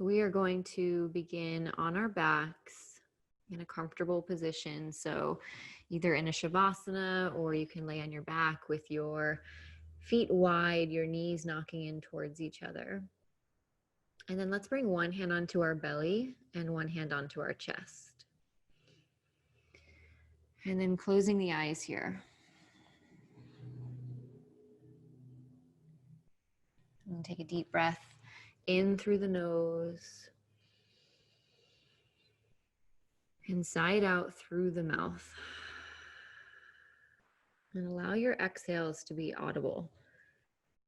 So we are going to begin on our backs in a comfortable position. So either in a shavasana, or you can lay on your back with your feet wide, your knees knocking in towards each other. And then let's bring one hand onto our belly and one hand onto our chest. And then closing the eyes here. And take a deep breath in through the nose and sigh out through the mouth. And allow your exhales to be audible.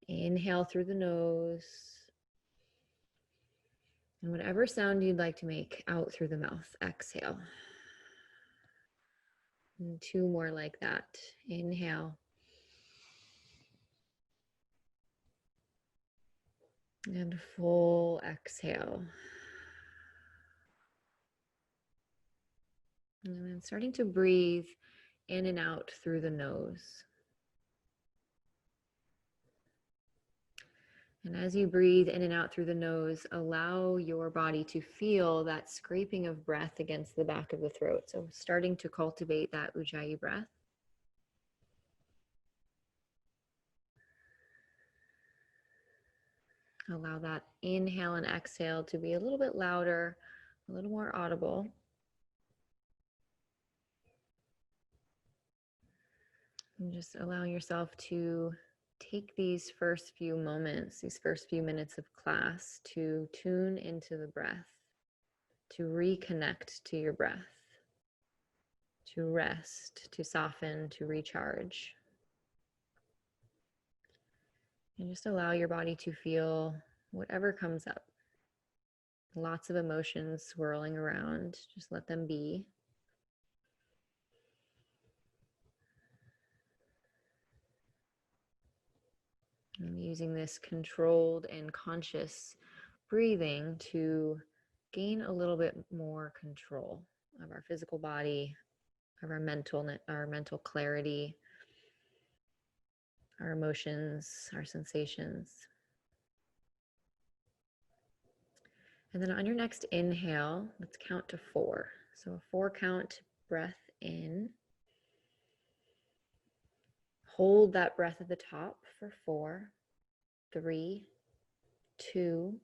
Inhale through the nose. And whatever sound you'd like to make out through the mouth, exhale. And two more like that. Inhale. And full exhale. And then starting to breathe in and out through the nose. And as you breathe in and out through the nose, allow your body to feel that scraping of breath against the back of the throat. So starting to cultivate that Ujjayi breath. Allow that inhale and exhale to be a little bit louder, a little more audible. And just allow yourself to take these first few moments, these first few minutes of class to tune into the breath, to reconnect to your breath, to rest, to soften, to recharge. And just allow your body to feel whatever comes up. Lots of emotions swirling around, just let them be. And using this controlled and conscious breathing to gain a little bit more control of our physical body, of our mental clarity, our emotions, our sensations. And then on your next inhale, let's count to 4. So a 4 count breath in. Hold that breath at the top for 4, 3, 2,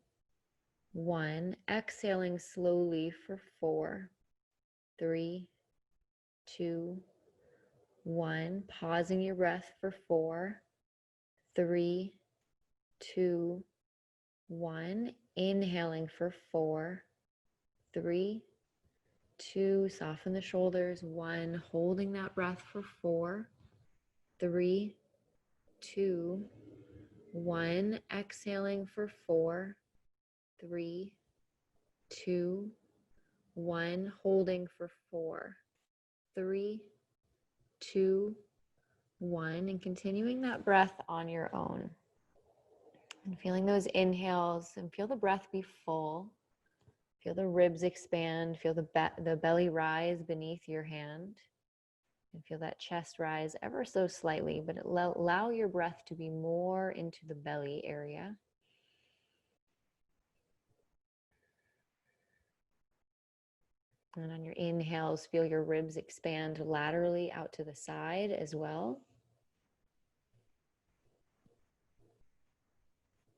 1. Exhaling slowly for 4, 3, 2, 1. Pausing your breath for 4, 3, 2, 1. Inhaling for 4, 3, 2. Soften the shoulders. 1. Holding that breath for 4, 3, 2, 1. Exhaling for 4, 3, 2, 1. Holding for 4, 3, 2, 1. And continuing that breath on your own. And feeling those inhales, and feel the breath be full. Feel the ribs expand. Feel the belly rise beneath your hand. And feel that chest rise ever so slightly, but allow your breath to be more into the belly area. And on your inhales, feel your ribs expand laterally out to the side as well.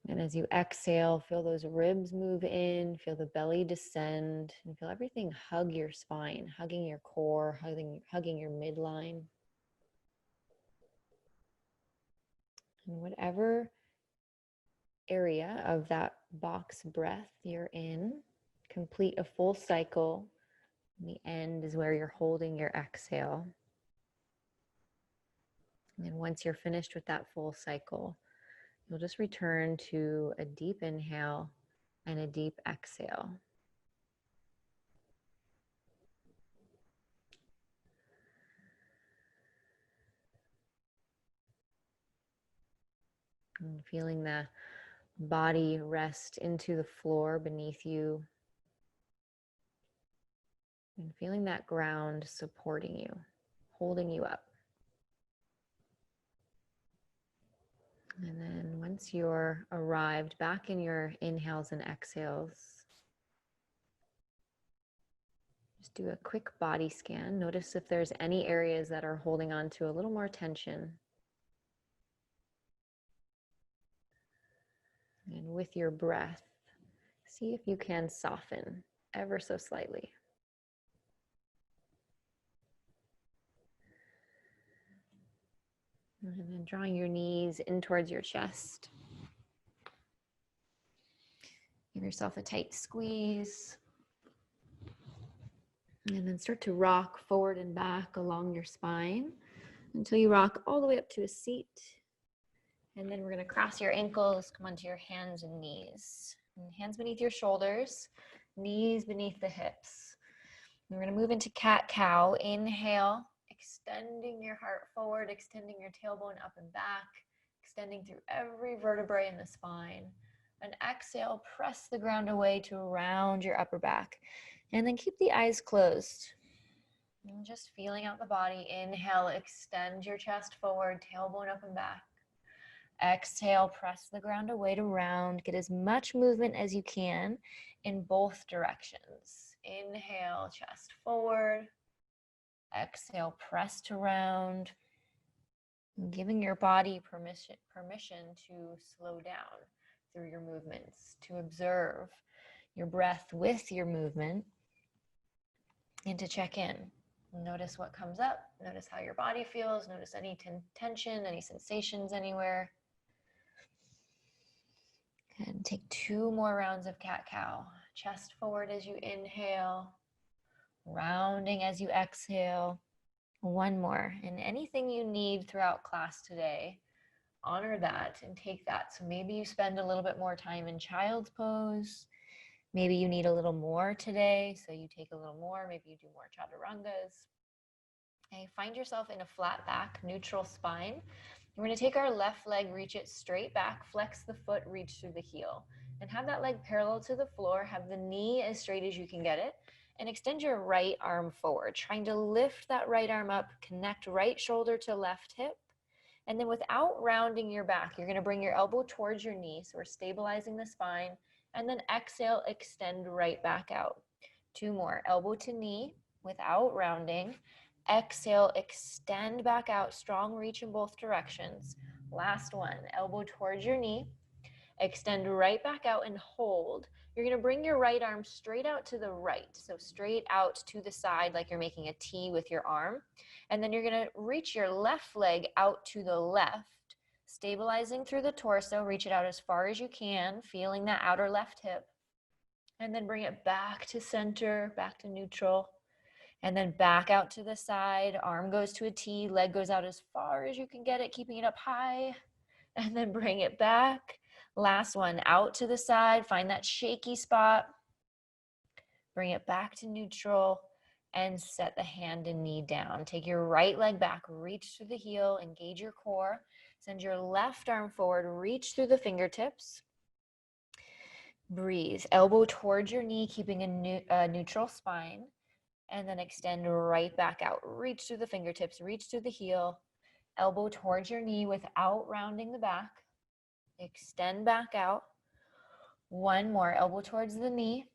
And as you exhale, feel those ribs move in, feel the belly descend, and feel everything hug your spine, hugging your core, hugging your midline. And whatever area of that box breath you're in, complete a full cycle. And the end is where you're holding your exhale. And then once you're finished with that full cycle, you'll just return to a deep inhale and a deep exhale. And feeling the body rest into the floor beneath you. And feeling that ground supporting you, holding you up. And then once you're arrived back in your inhales and exhales, do a quick body scan. Notice if there's any areas that are holding on to a little more tension. And with your breath, see if you can soften ever so slightly. And then drawing your knees in towards your chest. Give yourself a tight squeeze. And then start to rock forward and back along your spine until you rock all the way up to a seat. And then we're going to cross your ankles, come onto your hands and knees. And hands beneath your shoulders, knees beneath the hips. And we're going to move into cat-cow. Inhale, extending your heart forward, extending your tailbone up and back, extending through every vertebrae in the spine. And exhale, press the ground away to round your upper back. And then keep the eyes closed. And just feeling out the body. Inhale, extend your chest forward, tailbone up and back. Exhale, press the ground away to round. Get as much movement as you can in both directions. Inhale, chest forward. Exhale, press to round. Giving your body permission to slow down through your movements, to observe your breath with your movement, and to check in. Notice what comes up. Notice how your body feels. Notice any tension, any sensations anywhere. And take 2 more rounds of cat-cow. Chest forward as you inhale, rounding as you exhale. 1 more. And anything you need throughout class today, honor that and take that. So maybe you spend a little bit more time in child's pose. Maybe you need a little more today, so you take a little more. Maybe you do more chaturangas. Okay, find yourself in a flat back, neutral spine. We're going to take our left leg, reach it straight back, flex the foot, reach through the heel. And have that leg parallel to the floor. Have the knee as straight as you can get it. And extend your right arm forward, trying to lift that right arm up, connect right shoulder to left hip. And then without rounding your back, you're going to bring your elbow towards your knee. So we're stabilizing the spine. And then exhale, extend right back out. 2 more. Elbow to knee without rounding. Exhale, extend back out. Strong reach in both directions. Last one. Elbow towards your knee. Extend right back out and hold. You're going to bring your right arm straight out to the right. So straight out to the side like you're making a T with your arm. And then you're going to reach your left leg out to the left. Stabilizing through the torso, reach it out as far as you can, feeling that outer left hip. And then bring it back to center, back to neutral. And then back out to the side, arm goes to a T, leg goes out as far as you can get it, keeping it up high. And then bring it back. Last one, out to the side, find that shaky spot. Bring it back to neutral and set the hand and knee down. Take your right leg back, reach through the heel, engage your core. Send your left arm forward, reach through the fingertips. Breathe, elbow towards your knee, keeping a neutral spine. And then extend right back out. Reach through the fingertips, reach through the heel. Elbow towards your knee without rounding the back. Extend back out. 1 more, elbow towards the knee.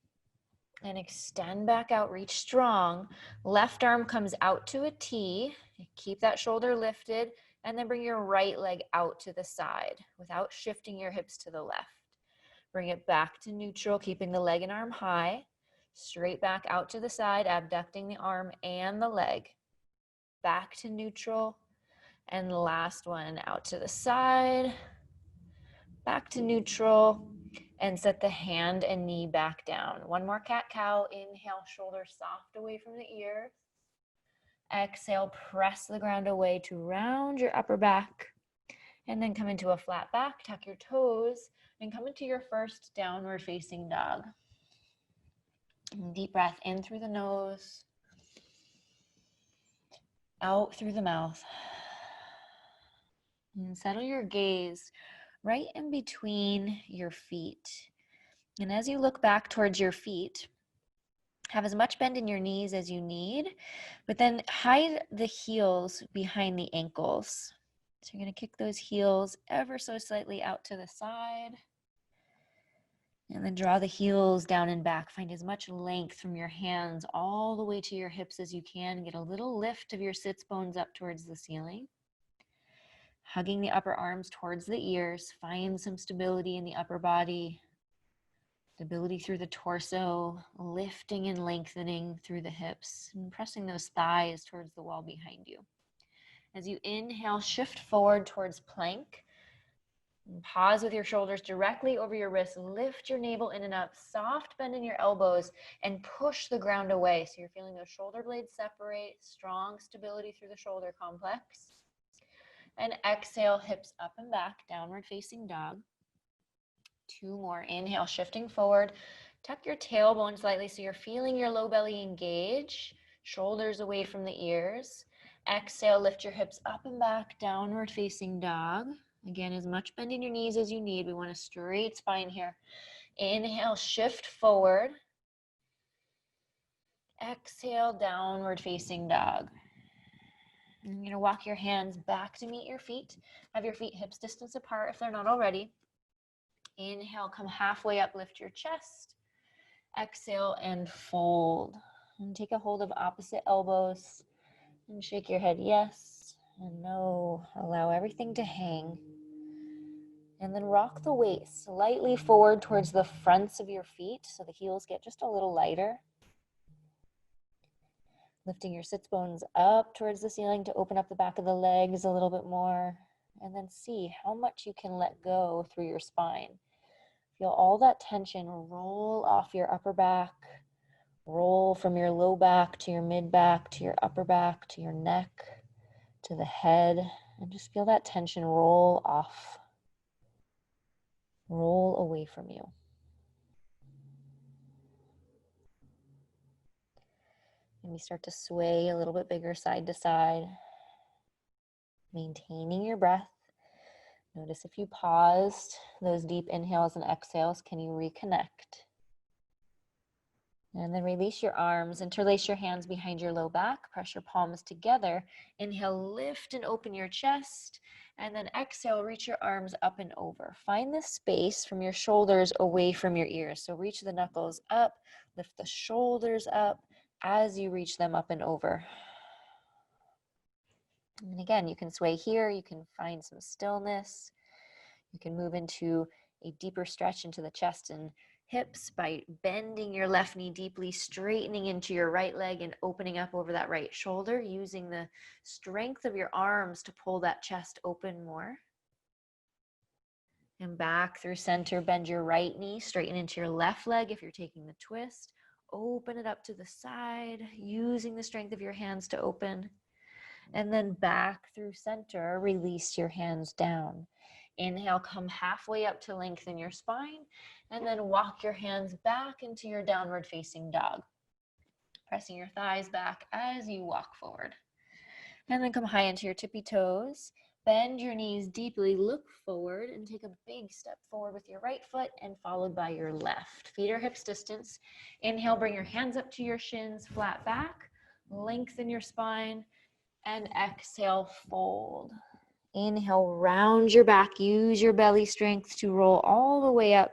And extend back out, reach strong. Left arm comes out to a T. Keep that shoulder lifted. And then bring your right leg out to the side without shifting your hips to the left. Bring it back to neutral, keeping the leg and arm high. Straight back out to the side, abducting the arm and the leg. Back to neutral. And last one, out to the side. Back to neutral. And set the hand and knee back down. 1 more cat-cow. Inhale, shoulders soft away from the ears. Exhale, press the ground away to round your upper back. And then come into a flat back, tuck your toes, and come into your first downward facing dog. And deep breath in through the nose, out through the mouth. And settle your gaze right in between your feet. And as you look back towards your feet, have as much bend in your knees as you need, but then hide the heels behind the ankles. So you're going to kick those heels ever so slightly out to the side. And then draw the heels down and back. Find as much length from your hands all the way to your hips as you can. Get a little lift of your sits bones up towards the ceiling. Hugging the upper arms towards the ears. Find some stability in the upper body. Stability through the torso. Lifting and lengthening through the hips. And pressing those thighs towards the wall behind you. As you inhale, shift forward towards plank. And pause with your shoulders directly over your wrists. Lift your navel in and up. Soft bend in your elbows and push the ground away. So you're feeling those shoulder blades separate. Strong stability through the shoulder complex. And exhale, hips up and back, downward facing dog. 2 more. Inhale, shifting forward. Tuck your tailbone slightly so you're feeling your low belly engage. Shoulders away from the ears. Exhale, lift your hips up and back, downward facing dog. Again, as much bend in your knees as you need. We want a straight spine here. Inhale, shift forward. Exhale, downward facing dog. And you're going to walk your hands back to meet your feet. Have your feet hips distance apart if they're not already. Inhale, come halfway up, lift your chest. Exhale and fold. And take a hold of opposite elbows. And shake your head yes and no. Allow everything to hang. And then rock the weight slightly forward towards the fronts of your feet so the heels get just a little lighter. Lifting your sits bones up towards the ceiling to open up the back of the legs a little bit more. And then see how much you can let go through your spine. Feel all that tension roll off your upper back. Roll from your low back to your mid back to your upper back to your neck to the head. And just feel that tension roll off. Roll away from you. And we start to sway a little bit bigger side to side. Maintaining your breath. Notice if you paused those deep inhales and exhales, can you reconnect? And then release your arms, interlace your hands behind your low back, press your palms together. Inhale, lift and open your chest. And then exhale, reach your arms up and over. Find the space from your shoulders away from your ears. So reach the knuckles up, lift the shoulders up as you reach them up and over. And again, you can sway here, you can find some stillness. You can move into a deeper stretch into the chest and hips by bending your left knee deeply, straightening into your right leg and opening up over that right shoulder, using the strength of your arms to pull that chest open more. And back through center, bend your right knee, straighten into your left leg if you're taking the twist. Open it up to the side, using the strength of your hands to open. And then back through center, release your hands down. Inhale, come halfway up to lengthen your spine, and then walk your hands back into your downward facing dog. Pressing your thighs back as you walk forward. And then come high into your tippy toes. Bend your knees deeply, look forward, and take a big step forward with your right foot and followed by your left. Feet are hips distance. Inhale, bring your hands up to your shins, flat back. Lengthen your spine, and exhale, fold. Inhale, round your back, use your belly strength to roll all the way up.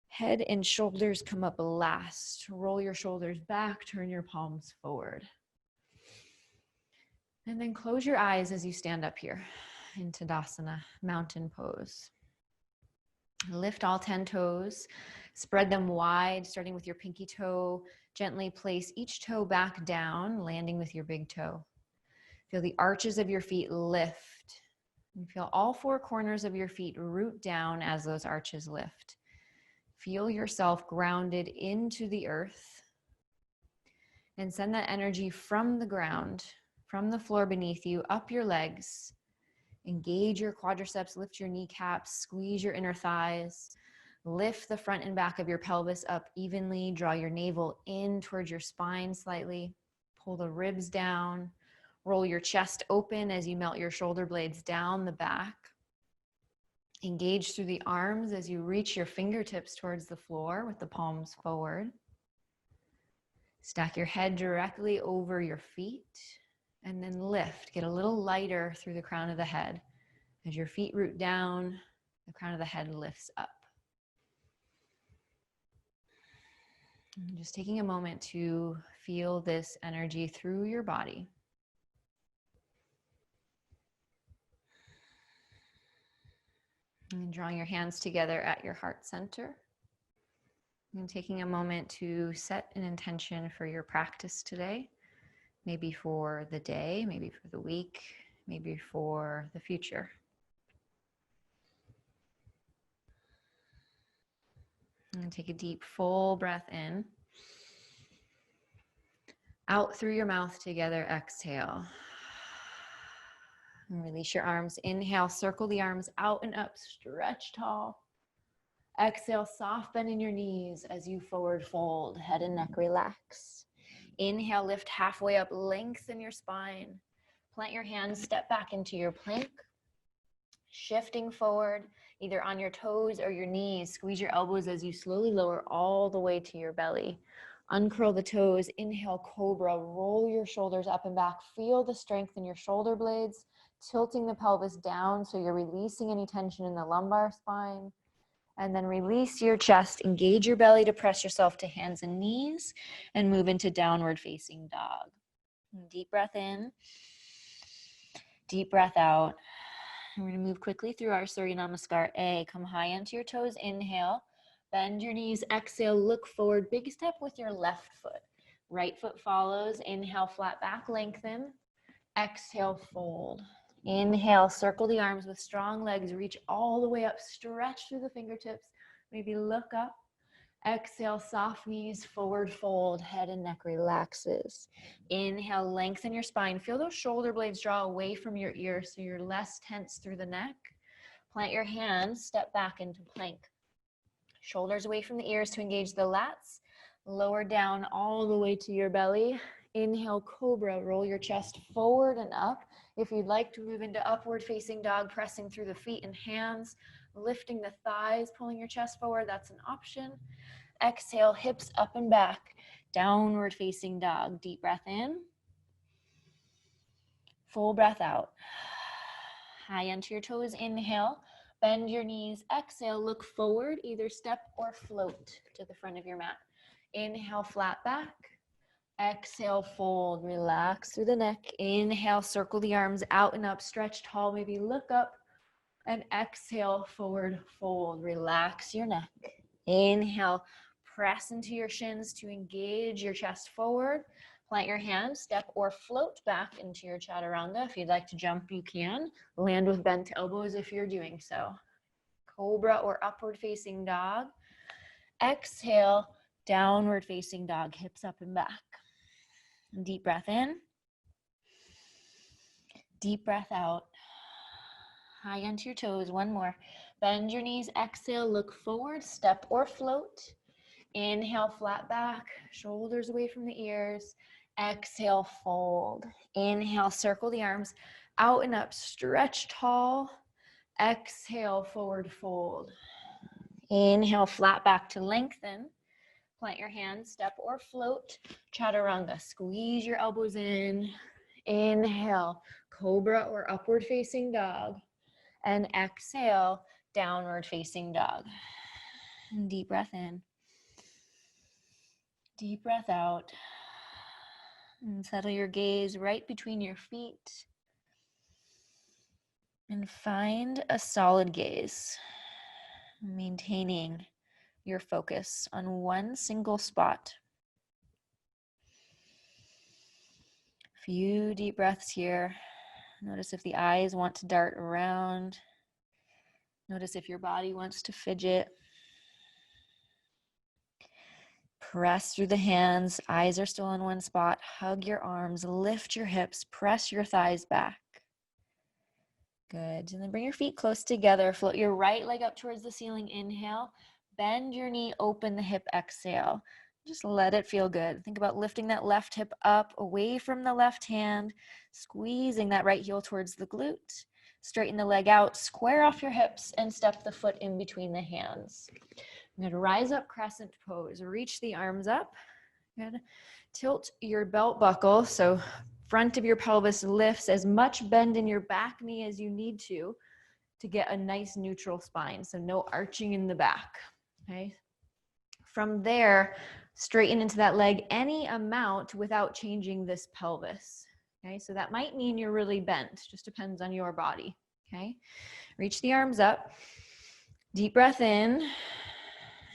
Head and shoulders come up last. Roll your shoulders back, turn your palms forward. And then close your eyes as you stand up here in Tadasana, mountain pose. Lift all 10 toes, spread them wide, starting with your pinky toe. Gently place each toe back down, landing with your big toe. Feel the arches of your feet lift. And feel all 4 corners of your feet root down as those arches lift. Feel yourself grounded into the earth. And send that energy from the ground, from the floor beneath you, up your legs. Engage your quadriceps, lift your kneecaps, squeeze your inner thighs. Lift the front and back of your pelvis up evenly. Draw your navel in towards your spine slightly. Pull the ribs down. Roll your chest open as you melt your shoulder blades down the back. Engage through the arms as you reach your fingertips towards the floor with the palms forward. Stack your head directly over your feet and then lift. Get a little lighter through the crown of the head. As your feet root down, the crown of the head lifts up. And just taking a moment to feel this energy through your body. And drawing your hands together at your heart center. And taking a moment to set an intention for your practice today. Maybe for the day, maybe for the week, maybe for the future. And take a deep, full breath in. Out through your mouth together, exhale. And release your arms. Inhale, circle the arms out and up, stretch tall. Exhale, soft bend in your knees as you forward fold, head and neck relax. Inhale, lift halfway up, lengthen your spine. Plant your hands, step back into your plank. Shifting forward, either on your toes or your knees. Squeeze your elbows as you slowly lower all the way to your belly. Uncurl the toes, inhale, cobra, roll your shoulders up and back. Feel the strength in your shoulder blades, tilting the pelvis down so you're releasing any tension in the lumbar spine. And then release your chest, engage your belly to press yourself to hands and knees, and move into downward facing dog. Deep breath in, deep breath out. We're going to move quickly through our Surya Namaskar A. Come high onto your toes, inhale. Bend your knees, exhale, look forward. Big step with your left foot. Right foot follows. Inhale, flat back, lengthen. Exhale, fold. Inhale, circle the arms with strong legs. Reach all the way up, stretch through the fingertips. Maybe look up. Exhale, soft knees, forward fold, head and neck relaxes. Inhale, lengthen your spine. Feel those shoulder blades draw away from your ears so you're less tense through the neck. Plant your hands, step back into plank. Shoulders away from the ears to engage the lats. Lower down all the way to your belly. Inhale, cobra, roll your chest forward and up. If you'd like to move into upward facing dog, pressing through the feet and hands, lifting the thighs, pulling your chest forward, that's an option. Exhale, hips up and back, downward facing dog. Deep breath in, full breath out. High onto your toes, inhale, bend your knees, exhale, look forward, either step or float to the front of your mat. Inhale, flat back. Exhale, fold, relax through the neck. Inhale, circle the arms out and up, stretch tall, maybe look up. And exhale, forward fold, relax your neck. Inhale, press into your shins to engage your chest forward. Plant your hands, step or float back into your chaturanga. If you'd like to jump, you can. Land with bent elbows if you're doing so. Cobra or upward facing dog. Exhale, downward facing dog, hips up and back. Deep breath in. Deep breath out. High onto your toes, one more. Bend your knees, exhale, look forward, step or float. Inhale, flat back, shoulders away from the ears. Exhale, fold. Inhale, circle the arms out and up, stretch tall. Exhale, forward fold. Inhale, flat back to lengthen. Plant your hands, step or float. Chaturanga, squeeze your elbows in. Inhale, cobra or upward facing dog. And exhale, downward facing dog. And deep breath in. Deep breath out. And settle your gaze right between your feet. And find a solid gaze, maintaining your focus on one single spot. Few deep breaths here. Notice if the eyes want to dart around. Notice if your body wants to fidget. Press through the hands. Eyes are still in one spot. Hug your arms. Lift your hips. Press your thighs back. Good. And then bring your feet close together. Float your right leg up towards the ceiling. Inhale. Bend your knee. Open the hip. Exhale. Just let it feel good. Think about lifting that left hip up away from the left hand, squeezing that right heel towards the glute. Straighten the leg out, square off your hips, and step the foot in between the hands. I'm going to rise up, crescent pose. Reach the arms up. Good. Tilt your belt buckle so front of your pelvis lifts, as much bend in your back knee as you need to get a nice neutral spine. So no arching in the back. Okay. From there, Straighten into that leg any amount without changing this pelvis. Okay, so that might mean you're really bent, just depends on your body. Okay, reach the arms up, deep breath in.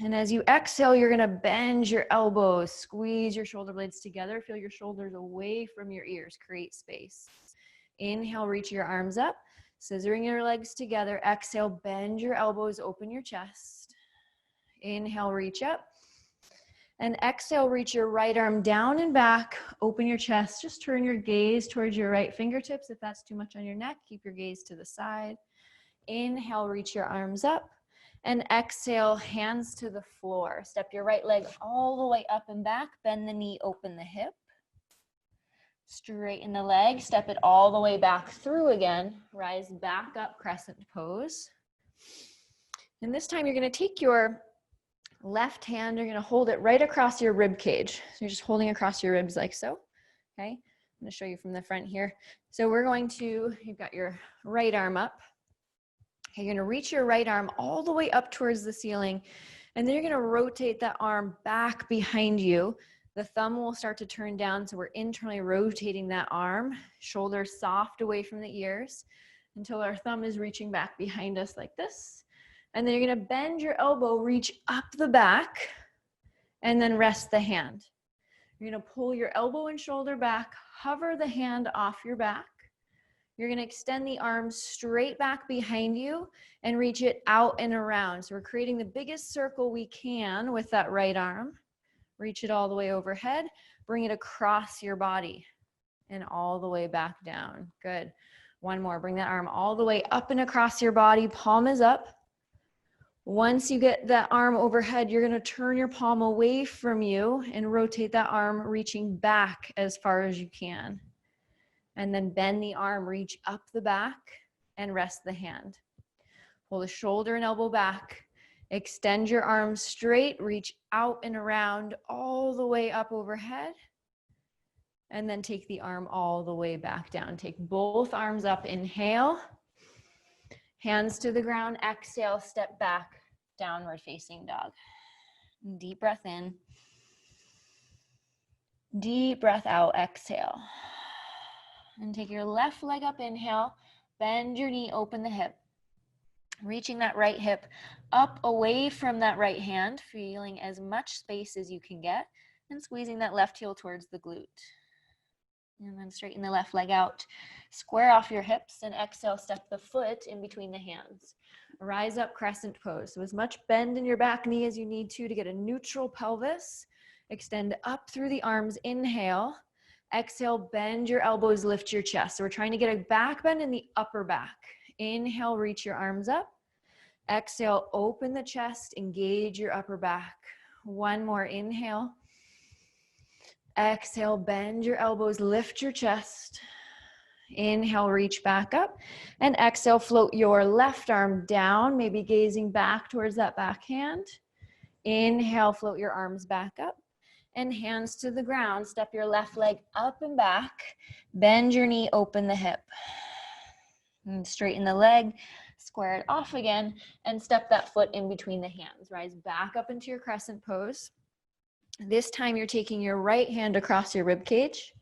And as you exhale, you're gonna bend your elbows, squeeze your shoulder blades together, feel your shoulders away from your ears, create space. Inhale, reach your arms up, scissoring your legs together. Exhale, bend your elbows, open your chest. Inhale, reach up. And exhale, reach your right arm down and back, open your chest. Just turn your gaze towards your right fingertips. If that's too much on your neck, keep your gaze to the side. Inhale, reach your arms up. And exhale, hands to the floor. Step your right leg all the way up and back. Bend the knee, open the hip. Straighten the leg, step it all the way back through again. Rise back up, crescent pose. And this time you're gonna take your left hand, you're gonna hold it right across your rib cage. So you're just holding across your ribs like so, okay? I'm gonna show you from the front here. So we're going to, you've got your right arm up. Okay, you're gonna reach your right arm all the way up towards the ceiling, and then you're gonna rotate that arm back behind you. The thumb will start to turn down, so we're internally rotating that arm, shoulders soft away from the ears, until our thumb is reaching back behind us like this. And then you're gonna bend your elbow, reach up the back, and then rest the hand. You're gonna pull your elbow and shoulder back, hover the hand off your back. You're gonna extend the arms straight back behind you and reach it out and around. So we're creating the biggest circle we can with that right arm. Reach it all the way overhead, bring it across your body and all the way back down. Good. One more, bring that arm all the way up and across your body, palm is up. Once you get that arm overhead, you're gonna turn your palm away from you and rotate that arm, reaching back as far as you can. And then bend the arm, reach up the back and rest the hand. Pull the shoulder and elbow back. Extend your arms straight, reach out and around all the way up overhead. And then take the arm all the way back down. Take both arms up, inhale. Hands to the ground, exhale, step back, downward facing dog. Deep breath in. Deep breath out, exhale. And take your left leg up, inhale. Bend your knee, open the hip. Reaching that right hip up away from that right hand, feeling as much space as you can get, and squeezing that left heel towards the glute. And then straighten the left leg out. Square off your hips and exhale, step the foot in between the hands. Rise up, crescent pose. So as much bend in your back knee as you need to get a neutral pelvis. Extend up through the arms, inhale. Exhale, bend your elbows, lift your chest. So we're trying to get a back bend in the upper back. Inhale, reach your arms up. Exhale, open the chest, engage your upper back. One more, inhale. Exhale, bend your elbows, lift your chest. Inhale, reach back up. And exhale, float your left arm down, maybe gazing back towards that back hand. Inhale, float your arms back up. And hands to the ground. Step your left leg up and back. Bend your knee, open the hip. And straighten the leg, square it off again, and step that foot in between the hands. Rise back up into your crescent pose. This time you're taking your right hand across your rib cage.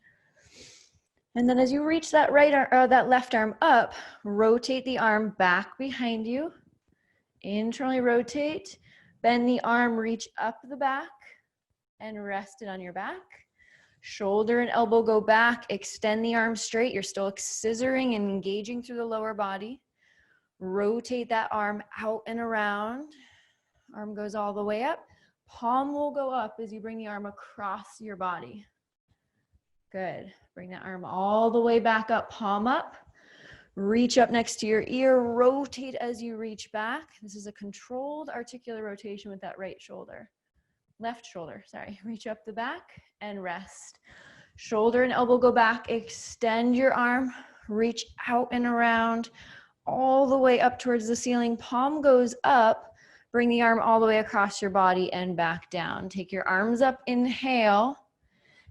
And then as you reach that that left arm up, rotate the arm back behind you. Internally rotate. Bend the arm, reach up the back and rest it on your back. Shoulder and elbow go back, extend the arm straight. You're still scissoring and engaging through the lower body. Rotate that arm out and around. Arm goes all the way up. Palm will go up as you bring the arm across your body. Good. Bring that arm all the way back up, palm up. Reach up next to your ear, rotate as you reach back. This is a controlled articular rotation with that right shoulder. Left shoulder, sorry. Reach up the back and rest. Shoulder and elbow go back, extend your arm, reach out and around, all the way up towards the ceiling. Palm goes up, bring the arm all the way across your body and back down. Take your arms up, inhale,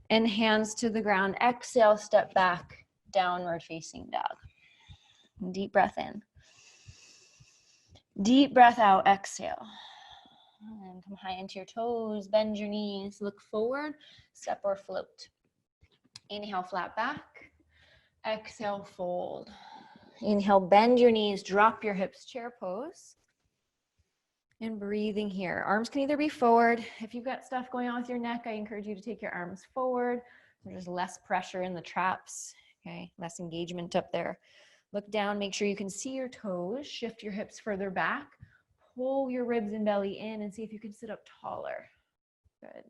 and hands to the ground. Exhale, step back, downward facing dog. Deep breath in. Deep breath out, exhale. And come high into your toes, bend your knees, look forward, step or float. Inhale, flat back. Exhale, fold. Inhale, bend your knees, drop your hips, chair pose. And breathing here. Arms can either be forward. If you've got stuff going on with your neck, I encourage you to take your arms forward. There's less pressure in the traps, okay? Less engagement up there. Look down, make sure you can see your toes. Shift your hips further back. Pull your ribs and belly in and see if you can sit up taller. Good.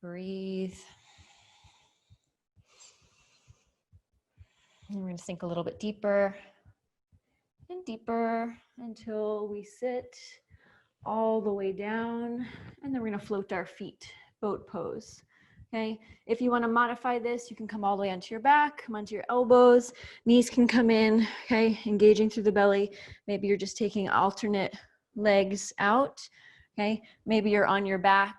Breathe. And we're going to sink a little bit deeper and deeper until we sit all the way down, and then we're going to float our feet, boat pose. Okay, if you want to modify this, you can come all the way onto your back, come onto your elbows, knees can come in, okay, engaging through the belly. Maybe you're just taking alternate legs out, okay, maybe you're on your back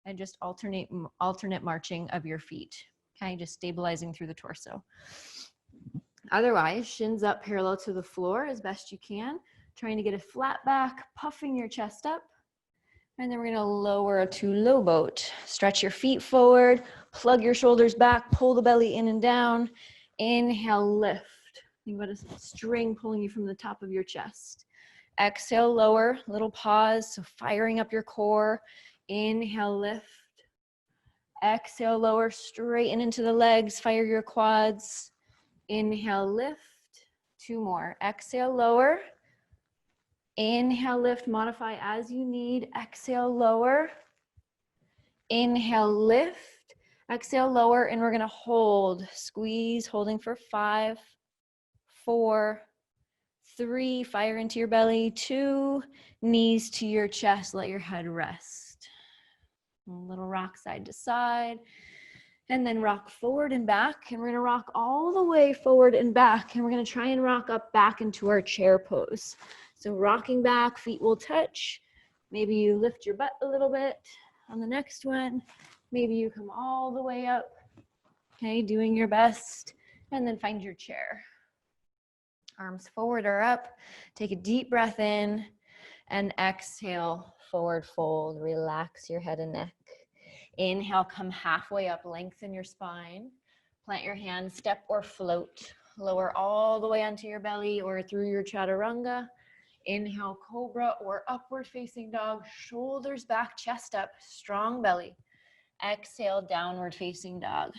and just alternate marching of your feet, okay, just stabilizing through the torso. Otherwise, shins up parallel to the floor as best you can, trying to get a flat back, puffing your chest up. And then we're gonna lower to low boat. Stretch your feet forward, plug your shoulders back, pull the belly in and down. Inhale, lift. Think about a string pulling you from the top of your chest. Exhale, lower, little pause, so firing up your core. Inhale, lift. Exhale, lower, straighten into the legs, fire your quads. Inhale, lift. 2 more. Exhale, lower. Inhale, lift, modify as you need. Exhale, lower. Inhale, lift. Exhale, lower, and we're gonna hold. Squeeze, holding for 5, 4, 3, fire into your belly. 2, knees to your chest, let your head rest. A little rock side to side. And then rock forward and back, and we're gonna rock all the way forward and back, and we're gonna try and rock up back into our chair pose. So rocking back, feet will touch. Maybe you lift your butt a little bit on the next one. Maybe you come all the way up, okay, doing your best, and then find your chair. Arms forward or up. Take a deep breath in, and exhale, forward fold. Relax your head and neck. Inhale, come halfway up, lengthen your spine. Plant your hands, step or float. Lower all the way onto your belly or through your chaturanga. Inhale, cobra or upward facing dog, shoulders back, chest up, strong belly. Exhale, downward facing dog.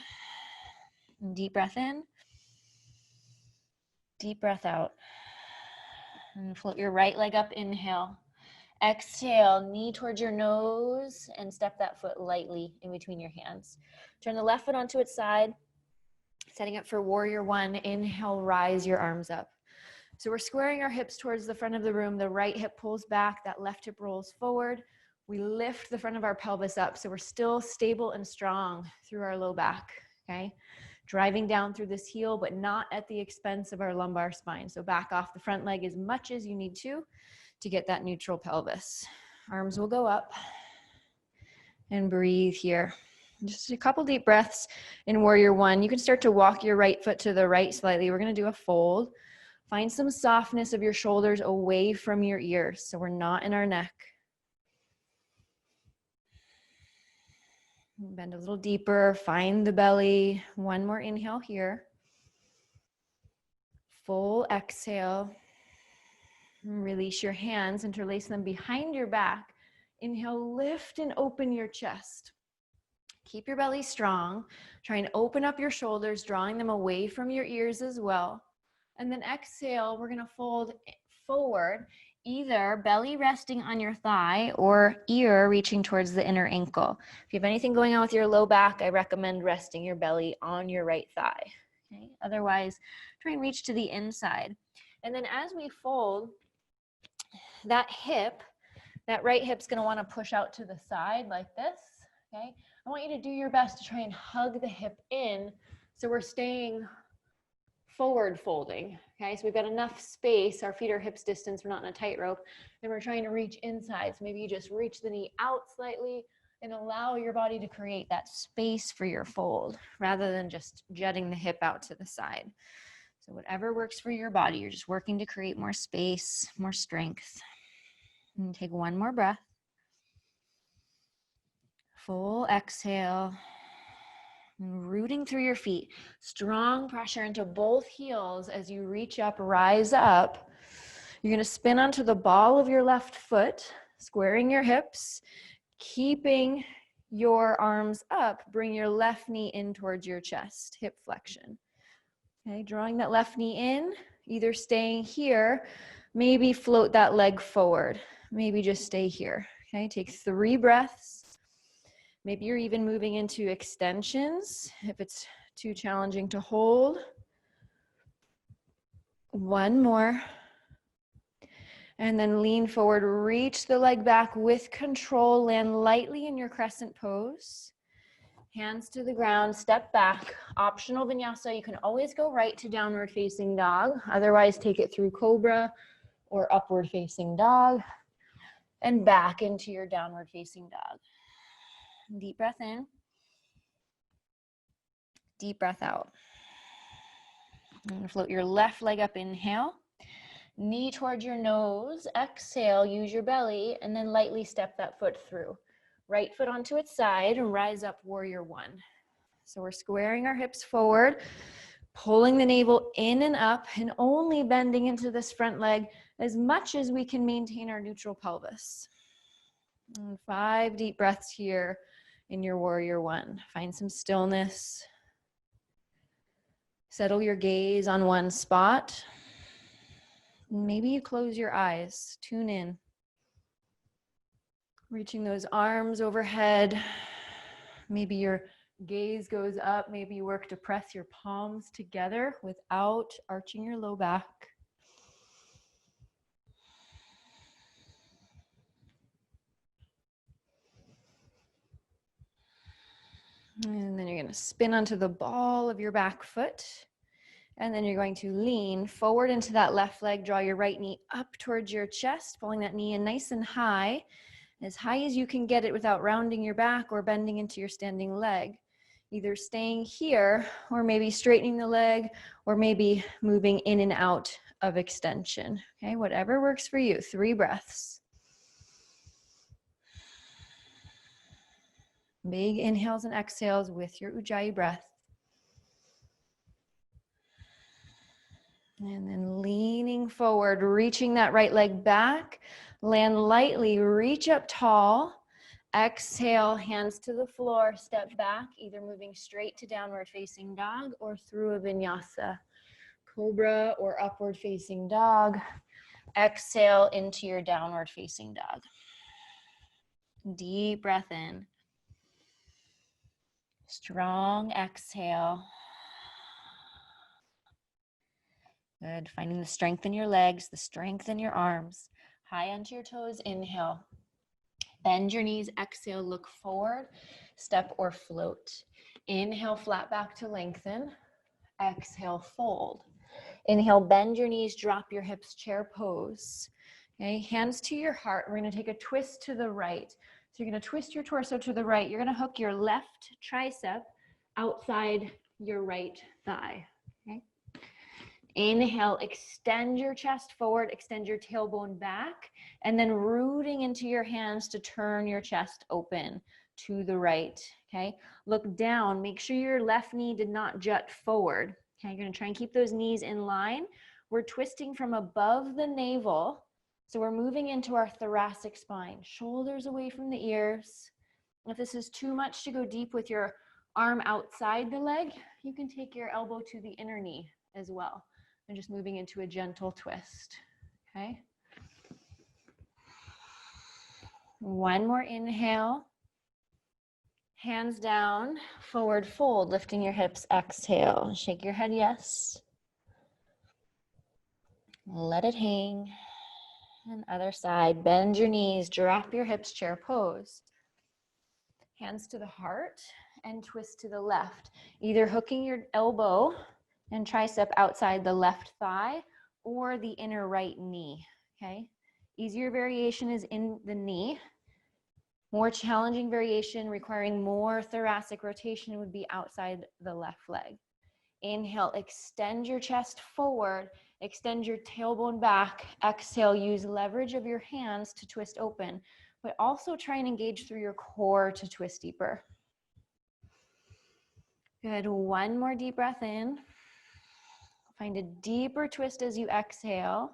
Deep breath in. Deep breath out. And float your right leg up, inhale. Exhale, knee towards your nose and step that foot lightly in between your hands. Turn the left foot onto its side, setting up for warrior 1. Inhale, rise your arms up. So we're squaring our hips towards the front of the room. The right hip pulls back, that left hip rolls forward. We lift the front of our pelvis up, so we're still stable and strong through our low back, okay? Driving down through this heel, but not at the expense of our lumbar spine. So back off the front leg as much as you need to get that neutral pelvis. Arms will go up and breathe here. Just a couple deep breaths in warrior 1. You can start to walk your right foot to the right slightly. We're gonna do a fold. Find some softness of your shoulders away from your ears, so we're not in our neck. Bend a little deeper, find the belly. 1 more inhale here. Full exhale. Release your hands, interlace them behind your back. Inhale, lift and open your chest. Keep your belly strong. Try and open up your shoulders, drawing them away from your ears as well. And then exhale, we're gonna fold forward, either belly resting on your thigh or ear reaching towards the inner ankle. If you have anything going on with your low back, I recommend resting your belly on your right thigh. Okay? Otherwise, try and reach to the inside. And then as we fold, that right hip's gonna wanna push out to the side like this, okay? I want you to do your best to try and hug the hip in so we're staying forward folding, okay? So we've got enough space, our feet are hips distance, we're not in a tightrope, and we're trying to reach inside. So maybe you just reach the knee out slightly and allow your body to create that space for your fold rather than just jutting the hip out to the side. So whatever works for your body, you're just working to create more space, more strength. And take 1 more breath. Full exhale. Rooting through your feet. Strong pressure into both heels as you reach up, rise up. You're going to spin onto the ball of your left foot, squaring your hips, keeping your arms up. Bring your left knee in towards your chest, hip flexion. Okay, drawing that left knee in, either staying here, maybe float that leg forward. Maybe just stay here. Okay, take 3 breaths. Maybe you're even moving into extensions if it's too challenging to hold. 1 more. And then lean forward, reach the leg back with control, land lightly in your crescent pose. Hands to the ground, step back. Optional vinyasa, you can always go right to downward facing dog. Otherwise, take it through cobra or upward facing dog and back into your downward facing dog. Deep breath in. Deep breath out. And float your left leg up, inhale. Knee towards your nose, exhale, use your belly, and then lightly step that foot through. Right foot onto its side and rise up, warrior 1. So we're squaring our hips forward, pulling the navel in and up, and only bending into this front leg as much as we can maintain our neutral pelvis. And 5 deep breaths here in your warrior 1. Find some stillness. Settle your gaze on one spot. Maybe you close your eyes, tune in. Reaching those arms overhead. Maybe your gaze goes up. Maybe you work to press your palms together without arching your low back. And then you're going to spin onto the ball of your back foot. And then you're going to lean forward into that left leg. Draw your right knee up towards your chest, pulling that knee in nice and high as you can get it without rounding your back or bending into your standing leg. Either staying here or maybe straightening the leg or maybe moving in and out of extension. Okay, whatever works for you. 3 breaths. Big inhales and exhales with your Ujjayi breath. And then leaning forward, reaching that right leg back. Land lightly, reach up tall. Exhale, hands to the floor, step back, either moving straight to downward facing dog or through a vinyasa. Cobra or upward facing dog. Exhale into your downward facing dog. Deep breath in. Strong exhale. Good. Finding the strength in your legs, the strength in your arms. High onto your toes, inhale. Bend your knees, exhale, look forward, step or float. Inhale, flat back to lengthen. Exhale, fold. Inhale, bend your knees, drop your hips, chair pose. Okay, hands to your heart. We're going to take a twist to the right. So you're going to twist your torso to the right. You're going to hook your left tricep outside your right thigh. Okay. Inhale, extend your chest forward, extend your tailbone back, and then rooting into your hands to turn your chest open to the right, okay? Look down, make sure your left knee did not jut forward, okay? You're gonna try and keep those knees in line. We're twisting from above the navel, so we're moving into our thoracic spine, shoulders away from the ears. If this is too much to go deep with your arm outside the leg, you can take your elbow to the inner knee as well. And just moving into a gentle twist, okay? 1 more inhale. Hands down, forward fold, lifting your hips, exhale. Shake your head, yes. Let it hang. And other side, bend your knees, drop your hips, chair pose. Hands to the heart and twist to the left. Either hooking your elbow and tricep outside the left thigh or the inner right knee, okay? Easier variation is in the knee. More challenging variation requiring more thoracic rotation would be outside the left leg. Inhale, extend your chest forward, extend your tailbone back. Exhale, use leverage of your hands to twist open. but also try and engage through your core to twist deeper. Good, one more deep breath in. Find a deeper twist as you exhale.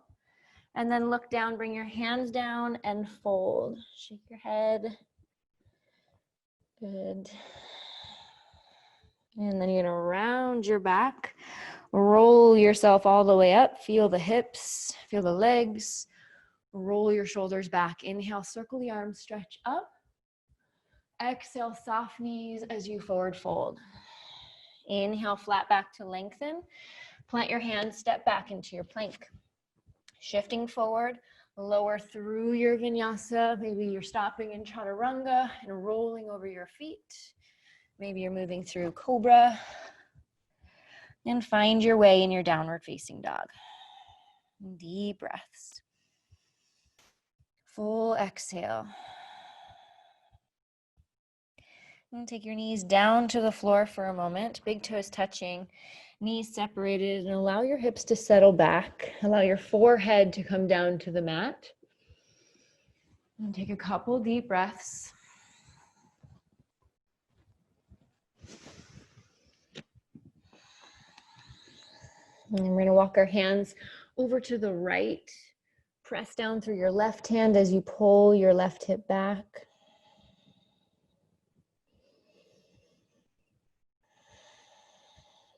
And then look down, bring your hands down and fold. Shake your head. Good. And then you're gonna round your back. Roll yourself all the way up. Feel the hips, feel the legs. Roll your shoulders back. Inhale, circle the arms, stretch up. Exhale, soft knees as you forward fold. Inhale, flat back to lengthen. Plant your hands, step back into your plank. Shifting forward, lower through your vinyasa. Maybe you're stopping in chaturanga and rolling over your feet. Maybe you're moving through cobra. And find your way in your downward facing dog. Deep breaths. Full exhale. And take your knees down to the floor for a moment. Big toes touching, knees separated, and allow your hips to settle back. Allow your forehead to come down to the mat. And take a couple deep breaths. And we're going to walk our hands over to the right. Press down through your left hand as you pull your left hip back.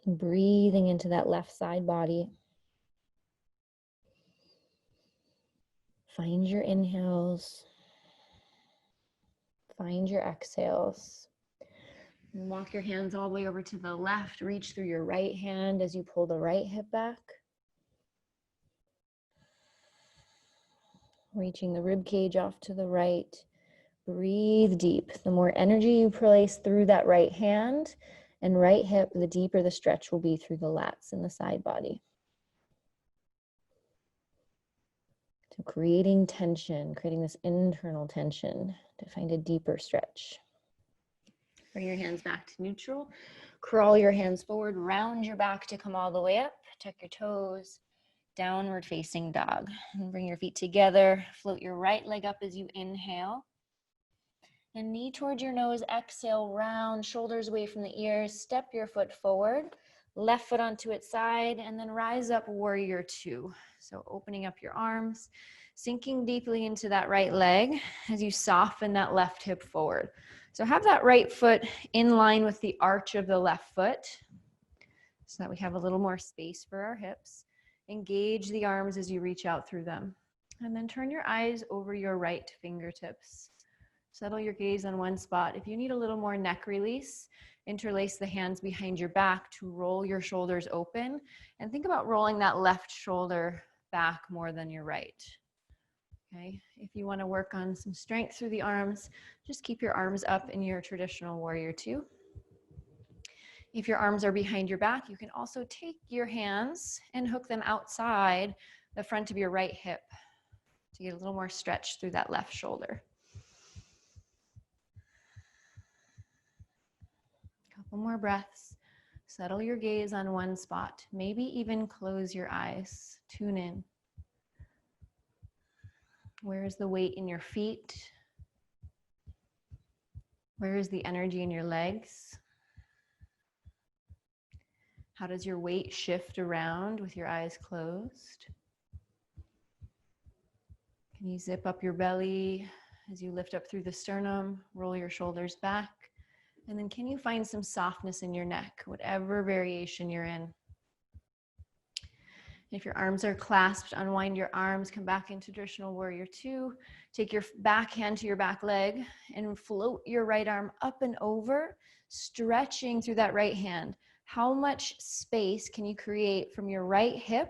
Breathing into that left side body. Find your inhales. Find your exhales. And walk your hands all the way over to the left. Reach through your right hand as you pull the right hip back. Reaching the rib cage off to the right. Breathe deep. The more energy you place through that right hand and right hip, the deeper the stretch will be through the lats and the side body. So creating tension, creating this internal tension to find a deeper stretch. Bring your hands back to neutral. Crawl your hands forward, round your back to come all the way up. Tuck your toes, downward facing dog. And bring your feet together. Float your right leg up as you inhale. And knee towards your nose, exhale, round, shoulders away from the ears. Step your foot forward, left foot onto its side, and then rise up, warrior two. So opening up your arms, sinking deeply into that right leg as you soften that left hip forward. So have that right foot in line with the arch of the left foot so that we have a little more space for our hips. Engage the arms as you reach out through them. And then turn your eyes over your right fingertips. Settle your gaze on one spot. If you need a little more neck release, interlace the hands behind your back to roll your shoulders open. And think about rolling that left shoulder back more than your right. Okay, if you want to work on some strength through the arms, just keep your arms up in your traditional warrior two. If your arms are behind your back, you can also take your hands and hook them outside the front of your right hip to get a little more stretch through that left shoulder. Couple more breaths. Settle your gaze on one spot. Maybe even close your eyes. Tune in. Where is the weight in your feet? Where is the energy in your legs? How does your weight shift around with your eyes closed? Can you zip up your belly as you lift up through the sternum, roll your shoulders back? And then can you find some softness in your neck, whatever variation you're in? If your arms are clasped, unwind your arms, come back into traditional warrior two. Take your back hand to your back leg and float your right arm up and over, stretching through that right hand. How much space can you create from your right hip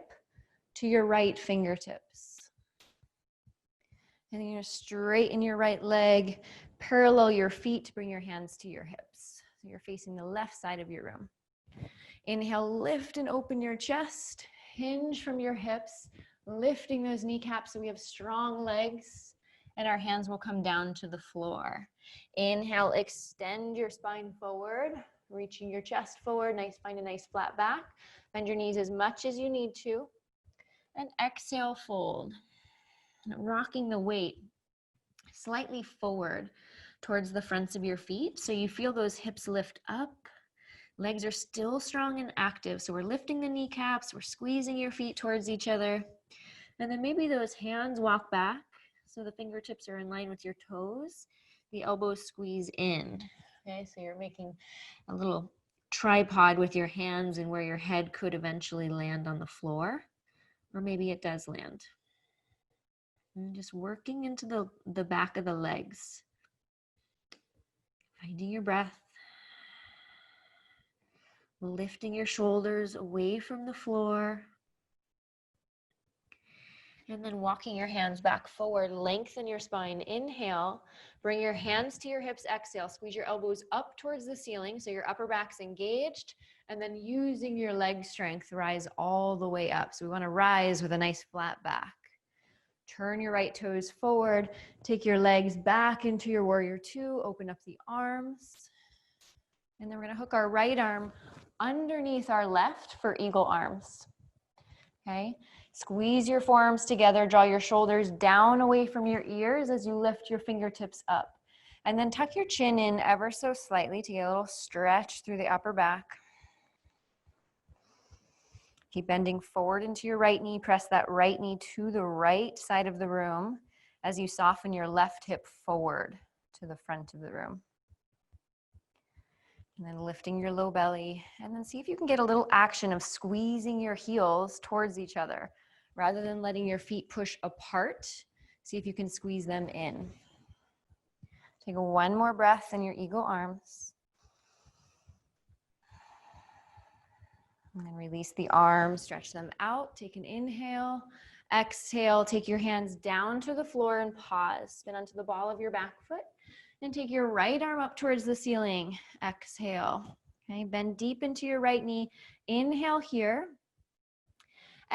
to your right fingertips? And then you're gonna straighten your right leg, parallel your feet, bring your hands to your hips. So you're facing the left side of your room. Inhale, lift and open your chest. Hinge from your hips, lifting those kneecaps so we have strong legs, and our hands will come down to the floor. Inhale, extend your spine forward, reaching your chest forward. Find a nice flat back. Bend your knees as much as you need to. And exhale, fold. And rocking the weight slightly forward towards the fronts of your feet. So you feel those hips lift up. Legs are still strong and active. So we're lifting the kneecaps, we're squeezing your feet towards each other. And then maybe those hands walk back. So the fingertips are in line with your toes. The elbows squeeze in. Okay, so you're making a little tripod with your hands and where your head could eventually land on the floor. Or maybe it does land. And just working into the back of the legs. Finding your breath. Lifting your shoulders away from the floor. And then walking your hands back forward, lengthen your spine. Inhale, bring your hands to your hips, exhale. Squeeze your elbows up towards the ceiling so your upper back's engaged. And then using your leg strength, rise all the way up. So we want to rise with a nice flat back. Turn your right toes forward. Take your legs back into your warrior two. Open up the arms. And then we're going to hook our right arm underneath our left for eagle arms. Okay? Squeeze your forearms together, draw your shoulders down away from your ears as you lift your fingertips up. And then tuck your chin in ever so slightly to get a little stretch through the upper back. Keep bending forward into your right knee. Press that right knee to the right side of the room as you soften your left hip forward to the front of the room. And then lifting your low belly. And then see if you can get a little action of squeezing your heels towards each other. Rather than letting your feet push apart, see if you can squeeze them in. Take one more breath in your eagle arms. And then release the arms, stretch them out. Take an inhale. Exhale, take your hands down to the floor and pause. Spin onto the ball of your back foot. And take your right arm up towards the ceiling. Exhale. Okay, bend deep into your right knee. Inhale here.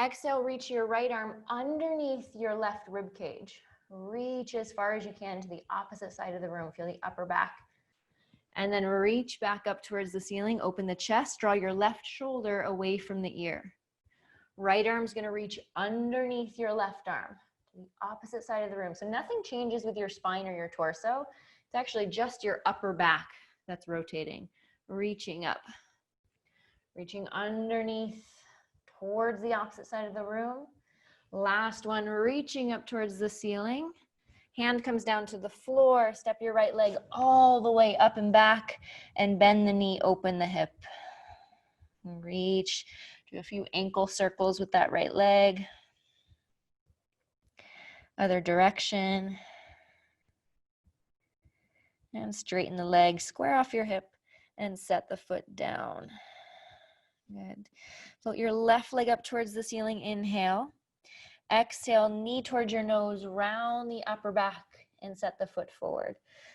Exhale, reach your right arm underneath your left rib cage. Reach as far as you can to the opposite side of the room. Feel the upper back. And then reach back up towards the ceiling. Open the chest. Draw your left shoulder away from the ear. Right arm's going to reach underneath your left arm to the opposite side of the room. So nothing changes with your spine or your torso. It's actually just your upper back that's rotating. Reaching up. Reaching underneath towards the opposite side of the room. Last one, reaching up towards the ceiling. Hand comes down to the floor. Step your right leg all the way up and back and bend the knee, open the hip. And reach. Do a few ankle circles with that right leg. Other direction. And straighten the leg, square off your hip and set the foot down. Good. Float your left leg up towards the ceiling. Inhale. Exhale, knee towards your nose, round the upper back and set the foot forward.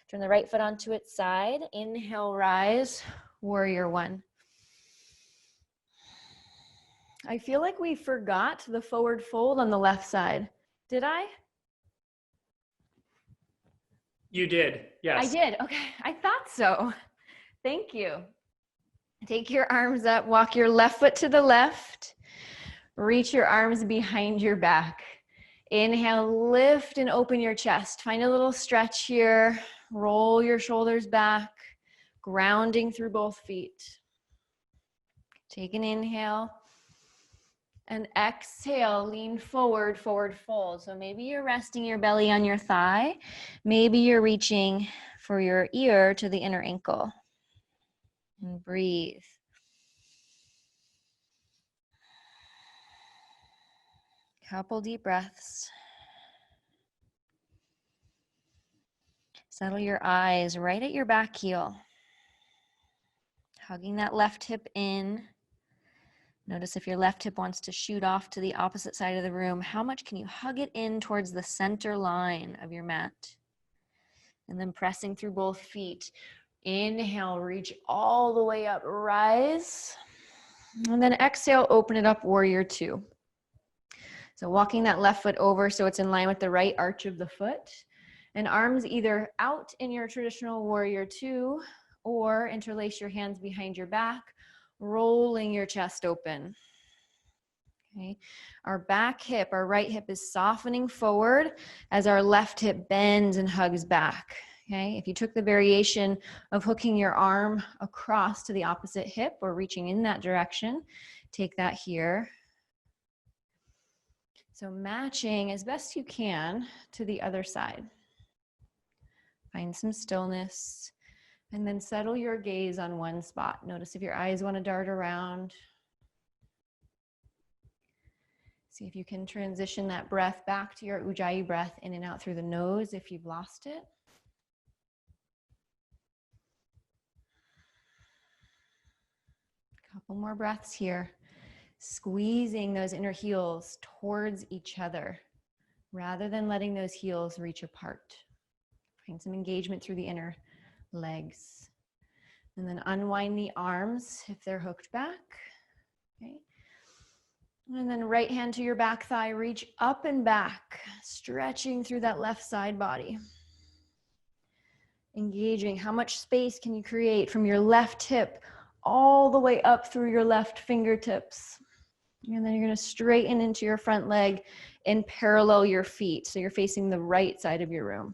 Turn the right foot onto its side. Inhale, rise, warrior one. I feel like we forgot the forward fold on the left side. Did I? You did, yes. I did, okay. I thought so. Thank you. Take your arms up, walk your left foot to the left. Reach your arms behind your back. Inhale, lift and open your chest. Find a little stretch here. Roll your shoulders back, grounding through both feet. Take an inhale. And exhale, lean forward, forward fold. So maybe you're resting your belly on your thigh. Maybe you're reaching for your ear to the inner ankle. And breathe. Couple deep breaths. Settle your eyes right at your back heel. Hugging that left hip in. Notice if your left hip wants to shoot off to the opposite side of the room, how much can you hug it in towards the center line of your mat? And then pressing through both feet. Inhale, reach all the way up, rise. And then exhale, open it up, warrior two. So walking that left foot over so it's in line with the right arch of the foot. And arms either out in your traditional warrior two or interlace your hands behind your back, rolling your chest open. Okay, our back hip, our right hip is softening forward as our left hip bends and hugs back. Okay, if you took the variation of hooking your arm across to the opposite hip or reaching in that direction, take that here. So matching as best you can to the other side. Find some stillness and then settle your gaze on one spot. Notice if your eyes want to dart around. See if you can transition that breath back to your Ujjayi breath in and out through the nose if you've lost it. Couple more breaths here. Squeezing those inner heels towards each other rather than letting those heels reach apart. Find some engagement through the inner legs. And then unwind the arms if they're hooked back. Okay. And then right hand to your back thigh, reach up and back, stretching through that left side body. Engaging, how much space can you create from your left hip all the way up through your left fingertips? And then you're going to straighten into your front leg and parallel your feet. So you're facing the right side of your room.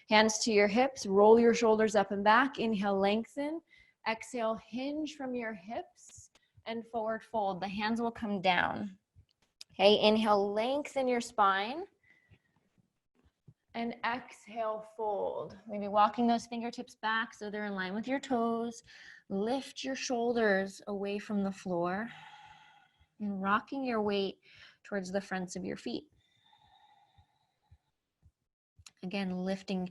Hands to your hips, roll your shoulders up and back. Inhale, lengthen. Exhale, hinge from your hips and forward fold. The hands will come down. Okay, inhale, lengthen your spine. And exhale, fold. Maybe walking those fingertips back so they're in line with your toes. Lift your shoulders away from the floor and rocking your weight towards the fronts of your feet. Again, lifting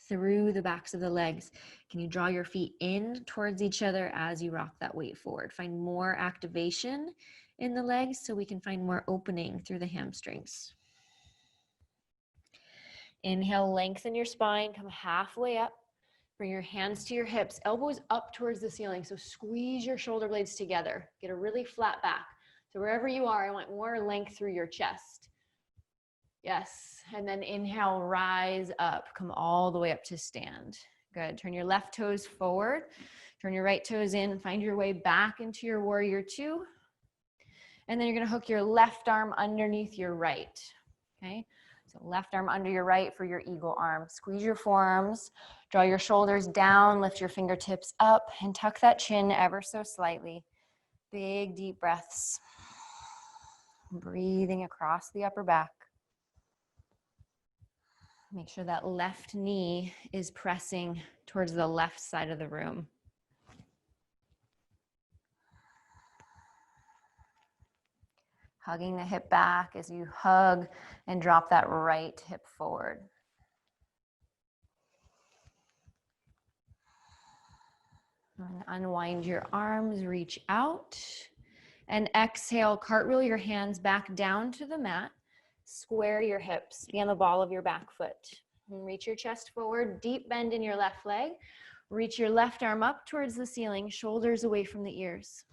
through the backs of the legs. Can you draw your feet in towards each other as you rock that weight forward? Find more activation in the legs so we can find more opening through the hamstrings. Inhale, lengthen your spine, come halfway up. Bring your hands to your hips, elbows up towards the ceiling. So squeeze your shoulder blades together. Get a really flat back. So wherever you are, I want more length through your chest. Yes, and then inhale, rise up. Come all the way up to stand. Good. Turn your left toes forward. Turn your right toes in. Find your way back into your warrior two. And then you're going to hook your left arm underneath your right. Okay? So left arm under your right for your eagle arm. Squeeze your forearms. Draw your shoulders down. Lift your fingertips up and tuck that chin ever so slightly. Big, deep breaths. Breathing across the upper back. Make sure that left knee is pressing towards the left side of the room. Hugging the hip back as you hug and drop that right hip forward. And unwind your arms, reach out. And exhale, cartwheel your hands back down to the mat. Square your hips, be on the ball of your back foot. And reach your chest forward, deep bend in your left leg. Reach your left arm up towards the ceiling, shoulders away from the ears.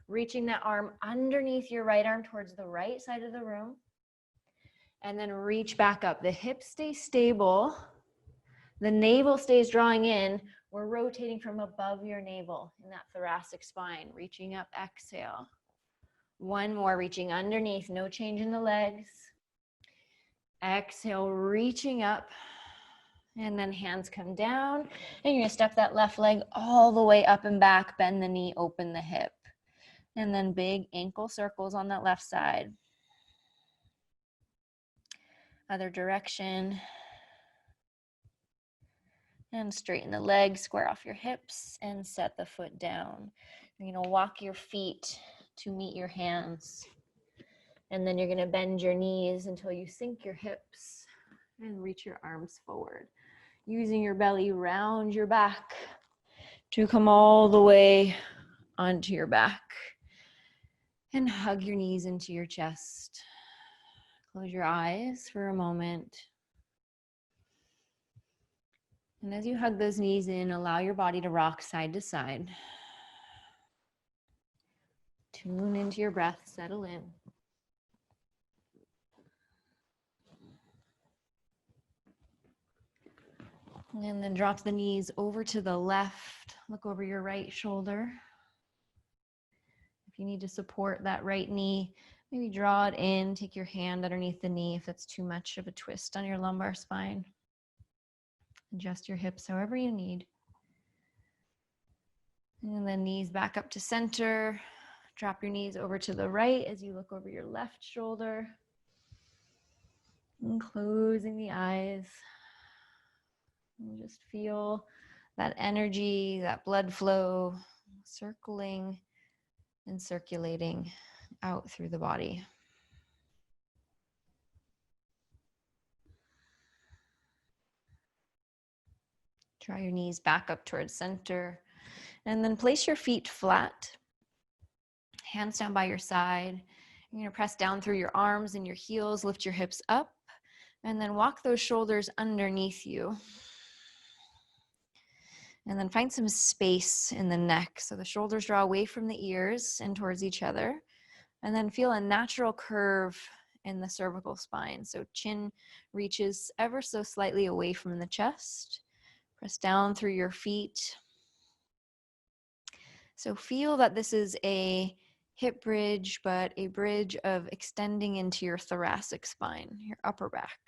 Reaching that arm underneath your right arm towards the right side of the room. And then reach back up. The hips stay stable. The navel stays drawing in. We're rotating from above your navel in that thoracic spine. Reaching up, exhale. One more, reaching underneath, no change in the legs. Exhale, reaching up. And then hands come down. And you're gonna step that left leg all the way up and back, bend the knee, open the hip. And then big ankle circles on that left side. Other direction. And straighten the legs, square off your hips, and set the foot down. You're gonna walk your feet to meet your hands. And then you're gonna bend your knees until you sink your hips and reach your arms forward. Using your belly round your back to come all the way onto your back. And hug your knees into your chest. Close your eyes for a moment. And as you hug those knees in, allow your body to rock side to side. Tune into your breath, settle in. And then drop the knees over to the left. Look over your right shoulder. If you need to support that right knee, Maybe draw it in, take your hand underneath the knee if that's too much of a twist on your lumbar spine. Adjust your hips however you need. And then knees back up to center. Drop your knees over to the right as you look over your left shoulder. And closing the eyes. And just feel that energy, that blood flow circling and circulating out through the body. Draw your knees back up towards center. And then place your feet flat. Hands down by your side. You're going to press down through your arms and your heels. Lift your hips up. And then walk those shoulders underneath you. And then find some space in the neck. So the shoulders draw away from the ears and towards each other. And then feel a natural curve in the cervical spine. So chin reaches ever so slightly away from the chest. Press down through your feet. So feel that this is a hip bridge, but a bridge of extending into your thoracic spine, your upper back,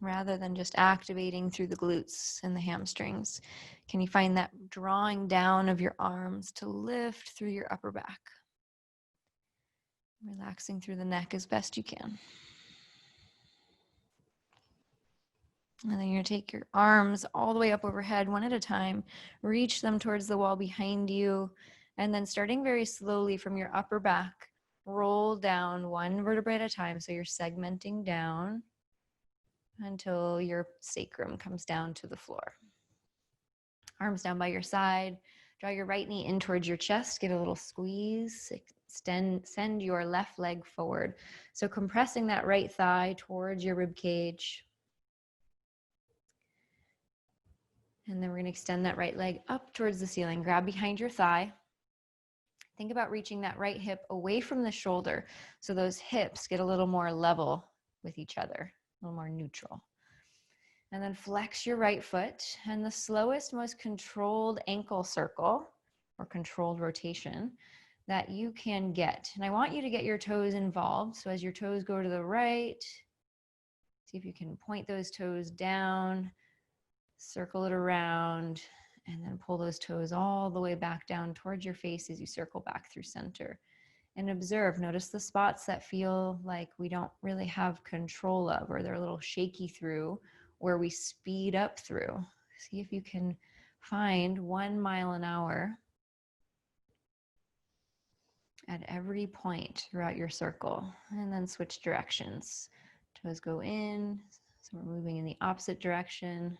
rather than just activating through the glutes and the hamstrings. Can you find that drawing down of your arms to lift through your upper back? Relaxing through the neck as best you can. And then you're going to take your arms all the way up overhead, one at a time. Reach them towards the wall behind you. And then starting very slowly from your upper back, roll down one vertebrae at a time. So you're segmenting down until your sacrum comes down to the floor. Arms down by your side. Draw your right knee in towards your chest. Get a little squeeze. Send your left leg forward. So compressing that right thigh towards your rib cage. And then we're going to extend that right leg up towards the ceiling. Grab behind your thigh. Think about reaching that right hip away from the shoulder so those hips get a little more level with each other, a little more neutral. And then flex your right foot, and the slowest, most controlled ankle circle or controlled rotation that you can get. And I want you to get your toes involved. So as your toes go to the right, see if you can point those toes down, circle it around, and then pull those toes all the way back down towards your face as you circle back through center. And observe, notice the spots that feel like we don't really have control of, or they're a little shaky through, where we speed up through. See if you can find 1 mile an hour at every point throughout your circle. And then switch directions. Toes go in, so we're moving in the opposite direction.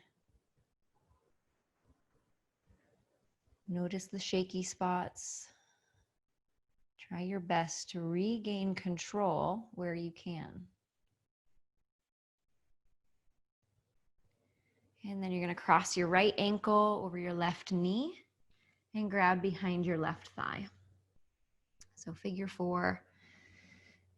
Notice the shaky spots. Try your best to regain control where you can. And then you're going to cross your right ankle over your left knee and grab behind your left thigh. So figure 4.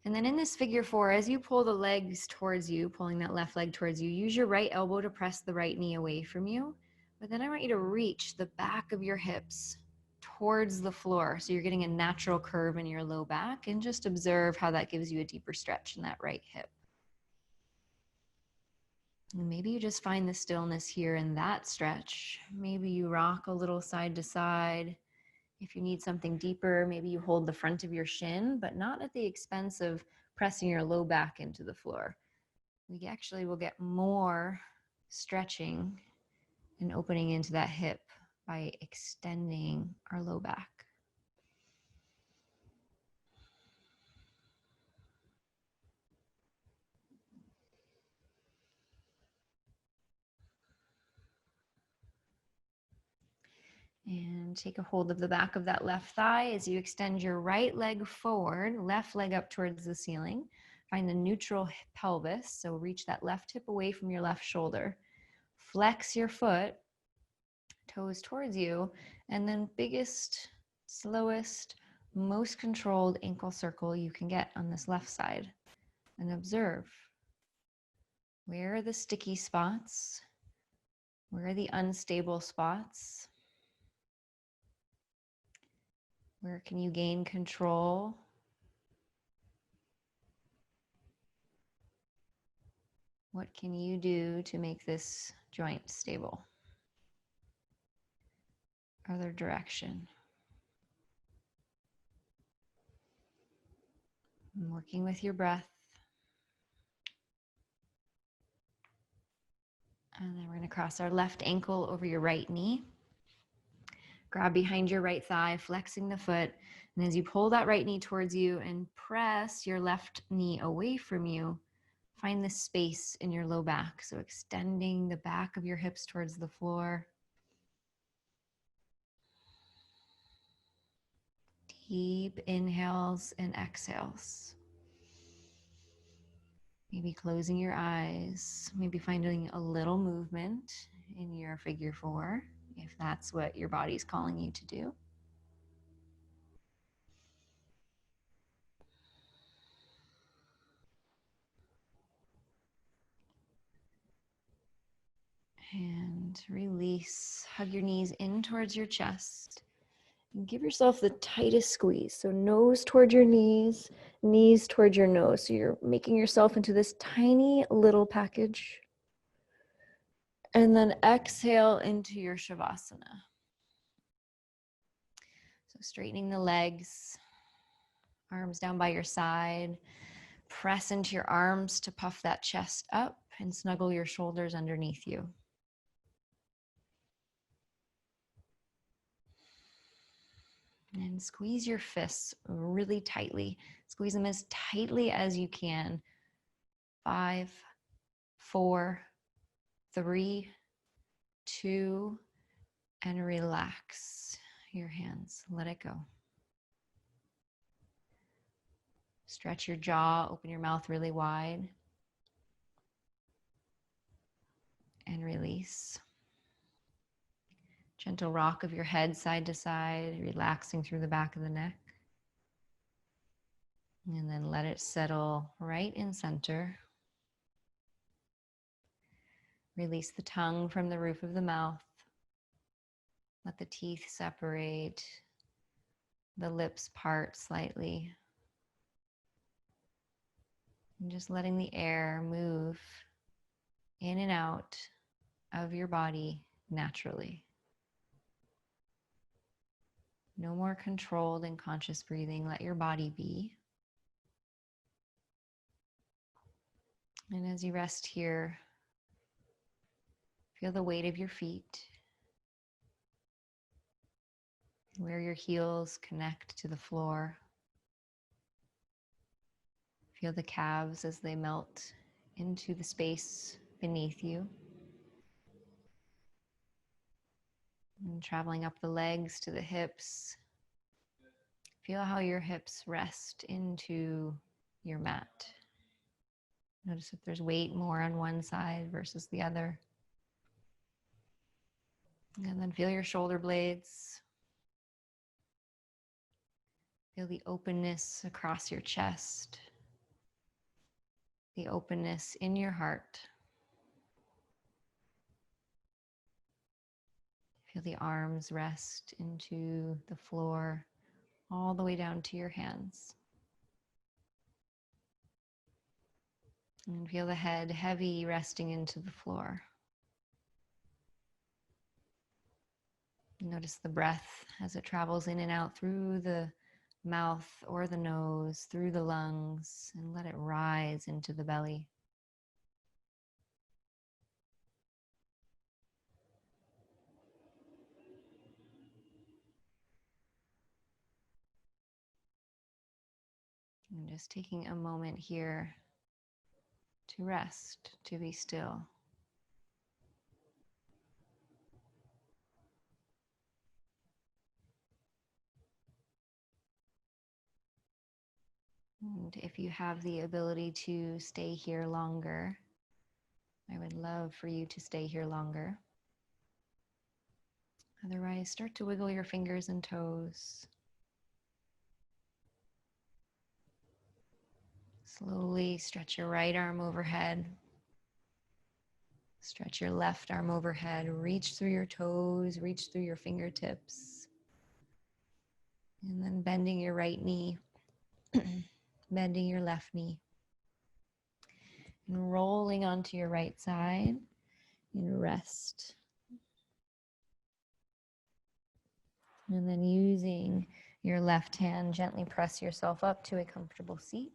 And then in this figure 4, as you pull the legs towards you, pulling that left leg towards you, use your right elbow to press the right knee away from you. But then I want you to reach the back of your hips towards the floor. So you're getting a natural curve in your low back, and just observe how that gives you a deeper stretch in that right hip. And maybe you just find the stillness here in that stretch. Maybe you rock a little side to side. If you need something deeper, maybe you hold the front of your shin, but not at the expense of pressing your low back into the floor. We actually will get more stretching and opening into that hip by extending our low back. And take a hold of the back of that left thigh as you extend your right leg forward, left leg up towards the ceiling. Find the neutral pelvis, so reach that left hip away from your left shoulder. Flex your foot, toes towards you, and then biggest, slowest, most controlled ankle circle you can get on this left side. And observe, where are the sticky spots? Where are the unstable spots? Where can you gain control? What can you do to make this joint stable? Other direction. And working with your breath. And then we're going to cross our left ankle over your right knee. Grab behind your right thigh, flexing the foot. And as you pull that right knee towards you and press your left knee away from you, find this space in your low back. So extending the back of your hips towards the floor. Deep inhales and exhales. Maybe closing your eyes, maybe finding a little movement in your figure four, if that's what your body's calling you to do. And release. Hug your knees in towards your chest. And give yourself the tightest squeeze. So nose toward your knees, knees toward your nose. So you're making yourself into this tiny little package. And then exhale into your Shavasana. So straightening the legs, arms down by your side. Press into your arms to puff that chest up and snuggle your shoulders underneath you. And squeeze your fists really tightly. Squeeze them as tightly as you can. 5, 4, 3, 2, and relax your hands. Let it go. Stretch your jaw, open your mouth really wide. And release. Gentle rock of your head side to side, relaxing through the back of the neck. And then let it settle right in center. Release the tongue from the roof of the mouth. Let the teeth separate, the lips part slightly. And just letting the air move in and out of your body naturally. No more controlled and conscious breathing. Let your body be. And as you rest here, feel the weight of your feet. Where your heels connect to the floor. Feel the calves as they melt into the space beneath you. And traveling up the legs to the hips. Feel how your hips rest into your mat. Notice if there's weight more on one side versus the other. And then feel your shoulder blades. Feel the openness across your chest. The openness in your heart. Feel the arms rest into the floor, all the way down to your hands. And feel the head heavy resting into the floor. Notice the breath as it travels in and out through the mouth or the nose, through the lungs, and let it rise into the belly. And just taking a moment here to rest, to be still. And if you have the ability to stay here longer, I would love for you to stay here longer. Otherwise, start to wiggle your fingers and toes. Slowly stretch your right arm overhead. Stretch your left arm overhead. Reach through your toes, reach through your fingertips. And then bending your right knee, bending your left knee. And rolling onto your right side in rest. And then using your left hand, gently press yourself up to a comfortable seat.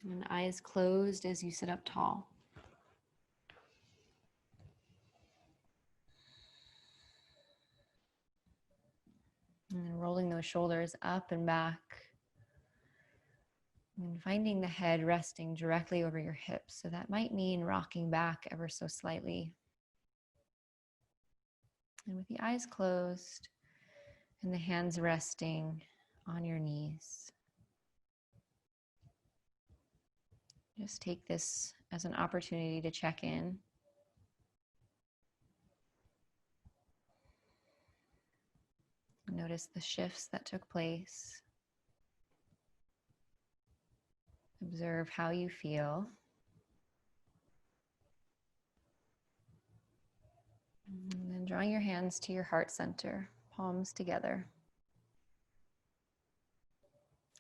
And eyes closed as you sit up tall. And then rolling those shoulders up and back. And finding the head resting directly over your hips. So that might mean rocking back ever so slightly. And with the eyes closed and the hands resting on your knees, just take this as an opportunity to check in. Notice the shifts that took place. Observe how you feel. And then drawing your hands to your heart center, palms together.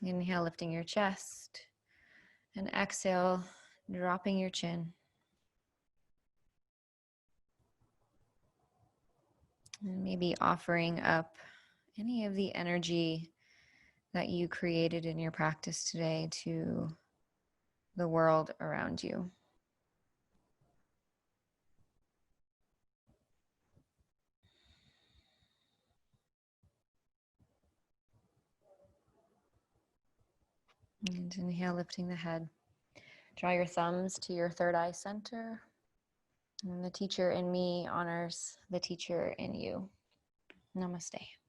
Inhale, lifting your chest. And exhale, dropping your chin. And maybe offering up any of the energy that you created in your practice today to the world around you. And inhale, lifting the head. Draw your thumbs to your third eye center. And the teacher in me honors the teacher in you. Namaste.